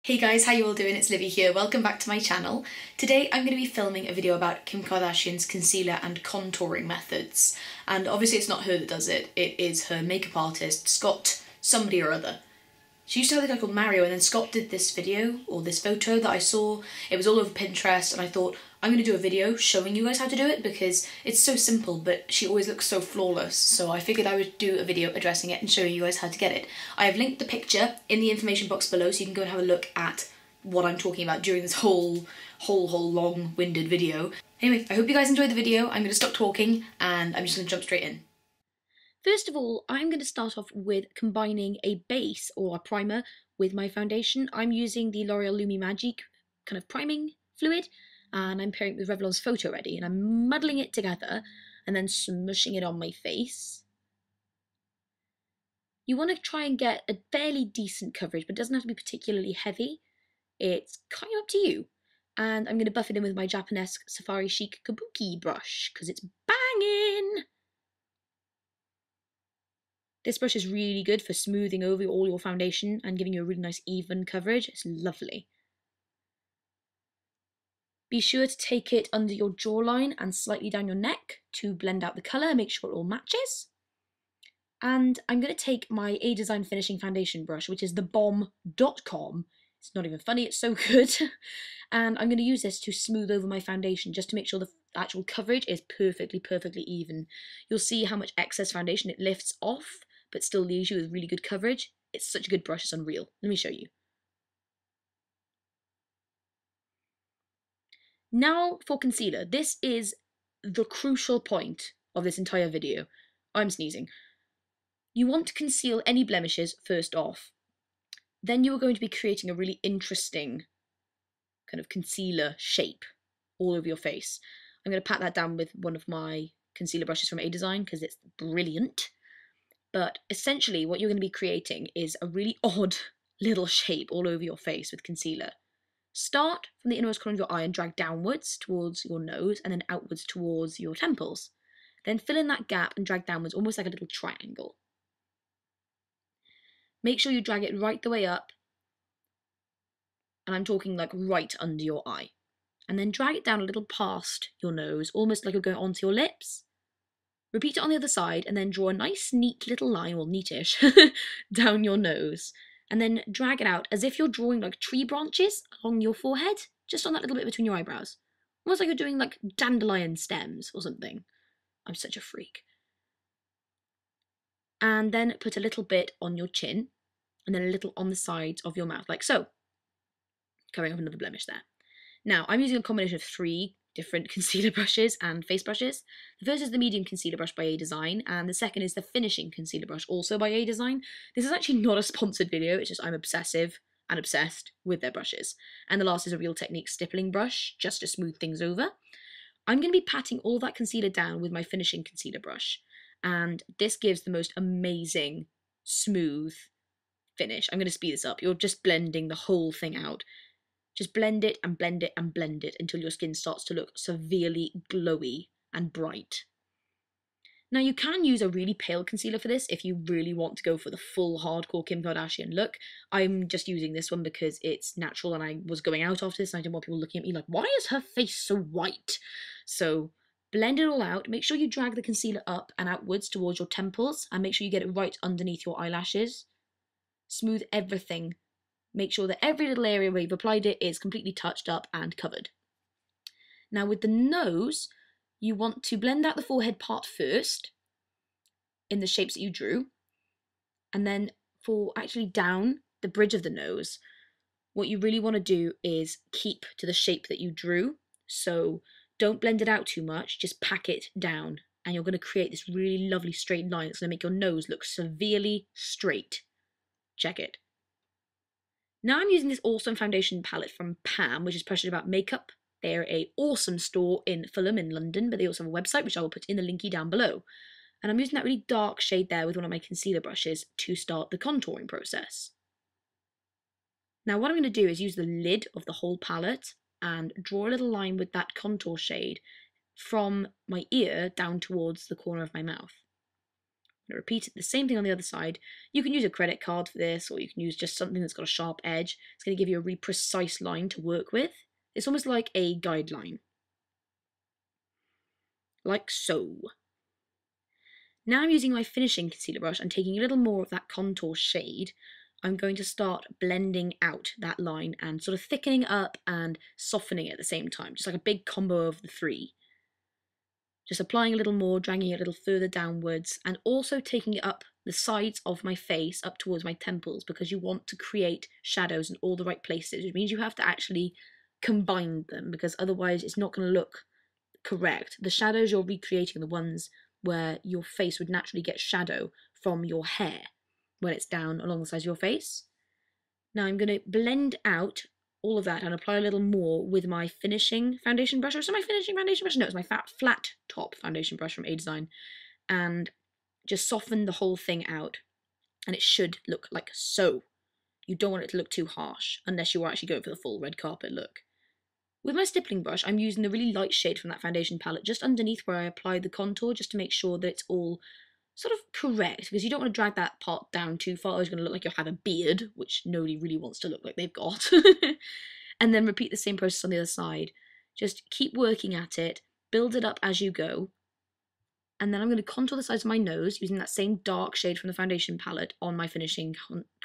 Hey guys, how you all doing? It's Livie here. Welcome back to my channel. Today I'm going to be filming a video about Kim Kardashian's concealer and contouring methods. And obviously it's not her that does it, it is her makeup artist, Scott somebody or other. She used to have a guy called Mario, and then Scott did this video, or this photo that I saw. It was all over Pinterest, and I thought, I'm going to do a video showing you guys how to do it because it's so simple, but she always looks so flawless. So I figured I would do a video addressing it and showing you guys how to get it. I have linked the picture in the information box below, so you can go and have a look at what I'm talking about during this whole long-winded video. Anyway, I hope you guys enjoyed the video. I'm going to stop talking, and I'm just going to jump straight in. First of all, I'm going to start off with combining a base or a primer with my foundation. I'm using the L'Oreal Lumi Magic kind of priming fluid, and I'm pairing it with Revlon's Photo Ready, and I'm muddling it together and then smushing it on my face. You want to try and get a fairly decent coverage, but it doesn't have to be particularly heavy. It's kind of up to you. And I'm going to buff it in with my Japanesque Safari Chic Kabuki brush, because it's banging! This brush is really good for smoothing over all your foundation and giving you a really nice even coverage. It's lovely. Be sure to take it under your jawline and slightly down your neck to blend out the colour, make sure it all matches. And I'm going to take my A Design Finishing Foundation brush, which is the bomb.com. It's not even funny, it's so good. And I'm going to use this to smooth over my foundation just to make sure the actual coverage is perfectly even. You'll see how much excess foundation it lifts off, but still leaves you with really good coverage. It's such a good brush, it's unreal. Let me show you. Now for concealer. This is the crucial point of this entire video. I'm sneezing. You want to conceal any blemishes first off. Then you are going to be creating a really interesting kind of concealer shape all over your face. I'm going to pat that down with one of my concealer brushes from A Design because it's brilliant. But essentially what you're going to be creating is a really odd little shape all over your face with concealer. Start from the innermost corner of your eye and drag downwards towards your nose and then outwards towards your temples. Then fill in that gap and drag downwards almost like a little triangle. Make sure you drag it right the way up, and I'm talking like right under your eye. And then drag it down a little past your nose, almost like you're going onto your lips. Repeat it on the other side, and then draw a nice neat little line, well neatish, down your nose. And then drag it out as if you're drawing like tree branches along your forehead, just on that little bit between your eyebrows. Almost like you're doing like dandelion stems or something. I'm such a freak. And then put a little bit on your chin, and then a little on the sides of your mouth, like so. Covering up another blemish there. Now, I'm using a combination of 3 different concealer brushes and face brushes. The first is the medium concealer brush by A Design, and the second is the finishing concealer brush, also by A Design. This is actually not a sponsored video, it's just I'm obsessive and obsessed with their brushes. And the last is a Real Technique stippling brush, just to smooth things over. I'm going to be patting all that concealer down with my finishing concealer brush, and this gives the most amazing, smooth finish. I'm going to speed this up. You're just blending the whole thing out. Just blend it and blend it and blend it until your skin starts to look severely glowy and bright. Now you can use a really pale concealer for this if you really want to go for the full hardcore Kim Kardashian look. I'm just using this one because it's natural and I was going out after this and I didn't want people looking at me like, why is her face so white? So blend it all out. Make sure you drag the concealer up and outwards towards your temples and make sure you get it right underneath your eyelashes. Smooth everything. Make sure that every little area where you've applied it is completely touched up and covered. Now with the nose, you want to blend out the forehead part first in the shapes that you drew. And then for actually down the bridge of the nose, what you really want to do is keep to the shape that you drew. So don't blend it out too much, just pack it down. And you're going to create this really lovely straight line that's going to make your nose look severely straight. Check it. Now I'm using this awesome foundation palette from Pam, which is Precious About Makeup. They're an awesome store in Fulham in London, but they also have a website, which I will put in the linky down below. And I'm using that really dark shade there with one of my concealer brushes to start the contouring process. Now what I'm going to do is use the lid of the whole palette and draw a little line with that contour shade from my ear down towards the corner of my mouth. I'm going to repeat the same thing on the other side. You can use a credit card for this, or you can use just something that's got a sharp edge. It's going to give you a really precise line to work with. It's almost like a guideline. Like so. Now I'm using my finishing concealer brush and taking a little more of that contour shade. I'm going to start blending out that line and sort of thickening up and softening it at the same time, just like a big combo of the three. Just applying a little more, dragging it a little further downwards, and also taking it up the sides of my face, up towards my temples, because you want to create shadows in all the right places, which means you have to actually combine them, because otherwise it's not going to look correct. The shadows you're recreating are the ones where your face would naturally get shadow from your hair when it's down along the sides of your face. Now I'm going to blend out all of that and apply a little more with my finishing foundation brush. Or is it my finishing foundation brush? No, it's my flat top foundation brush from A Design. And just soften the whole thing out. And it should look like so. You don't want it to look too harsh, unless you are actually going for the full red carpet look. With my stippling brush, I'm using the really light shade from that foundation palette just underneath where I applied the contour, just to make sure that it's all sort of correct, because you don't want to drag that part down too far. It's going to look like you have a beard, which nobody really wants to look like they've got. And then repeat the same process on the other side. Just keep working at it, build it up as you go. And then I'm going to contour the sides of my nose using that same dark shade from the foundation palette on my finishing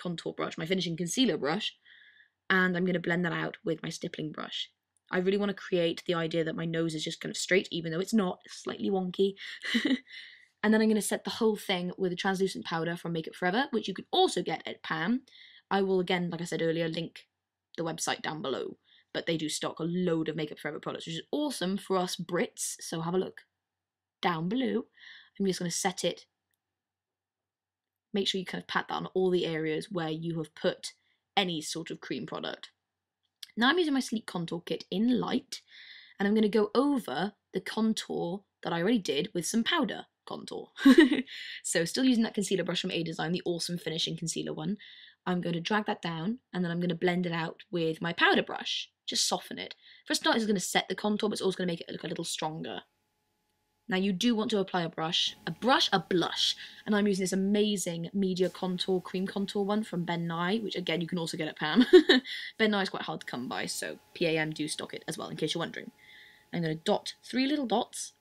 contour brush, my finishing concealer brush. And I'm going to blend that out with my stippling brush. I really want to create the idea that my nose is just kind of straight, even though it's not, it's slightly wonky. And then I'm going to set the whole thing with a translucent powder from Makeup Forever, which you can also get at Pam. I will, again, like I said earlier, link the website down below. But they do stock a load of Makeup Forever products, which is awesome for us Brits, so have a look down below. I'm just going to set it. Make sure you kind of pat that on all the areas where you have put any sort of cream product. Now I'm using my Sleek Contour Kit in Light, and I'm going to go over the contour that I already did with some powder contour. So still using that concealer brush from A Design, the awesome finishing concealer one. I'm going to drag that down, and then I'm going to blend it out with my powder brush. Just soften it. For a start, it's going to set the contour, but it's also going to make it look a little stronger. Now you do want to apply a blush, and I'm using this amazing Media Contour Cream Contour one from Ben Nye, which again you can also get at Pam. Ben Nye is quite hard to come by, so PAM do stock it as well, in case you're wondering. I'm going to dot 3 little dots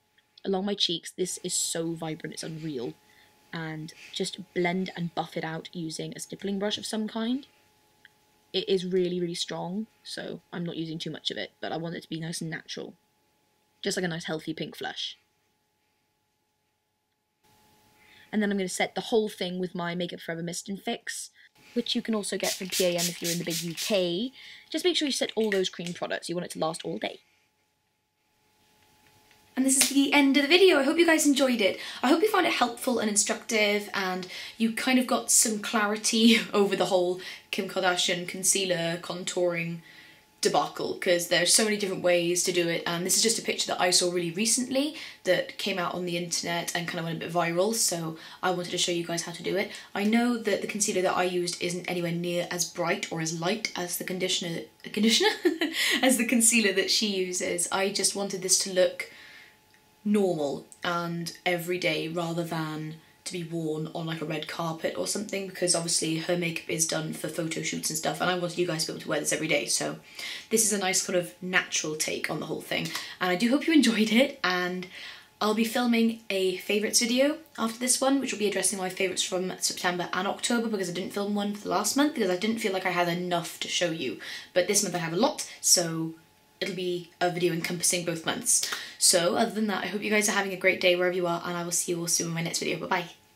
along my cheeks. This is so vibrant, it's unreal. And just blend and buff it out using a stippling brush of some kind. It is really, really strong, so I'm not using too much of it, but I want it to be nice and natural. Just like a nice healthy pink flush. And then I'm going to set the whole thing with my Makeup Forever Mist and Fix, which you can also get from PAM if you're in the big UK. Just make sure you set all those cream products. You want it to last all day. And this is the end of the video. I hope you guys enjoyed it. I hope you found it helpful and instructive, and you kind of got some clarity over the whole Kim Kardashian concealer contouring debacle, because there's so many different ways to do it, and this is just a picture that I saw really recently that came out on the internet and kind of went a bit viral, so I wanted to show you guys how to do it. I know that the concealer that I used isn't anywhere near as bright or as light as the conditioner as the concealer that she uses. I just wanted this to look normal and everyday rather than to be worn on like a red carpet or something, because obviously her makeup is done for photo shoots and stuff, and I wanted you guys to be able to wear this every day, so this is a nice kind of natural take on the whole thing, and I do hope you enjoyed it. And I'll be filming a favourites video after this one, which will be addressing my favourites from September and October, because I didn't film one for the last month because I didn't feel like I had enough to show you, but this month I have a lot, so it'll be a video encompassing both months. So other than that, I hope you guys are having a great day wherever you are, and I will see you all soon in my next video. Bye bye.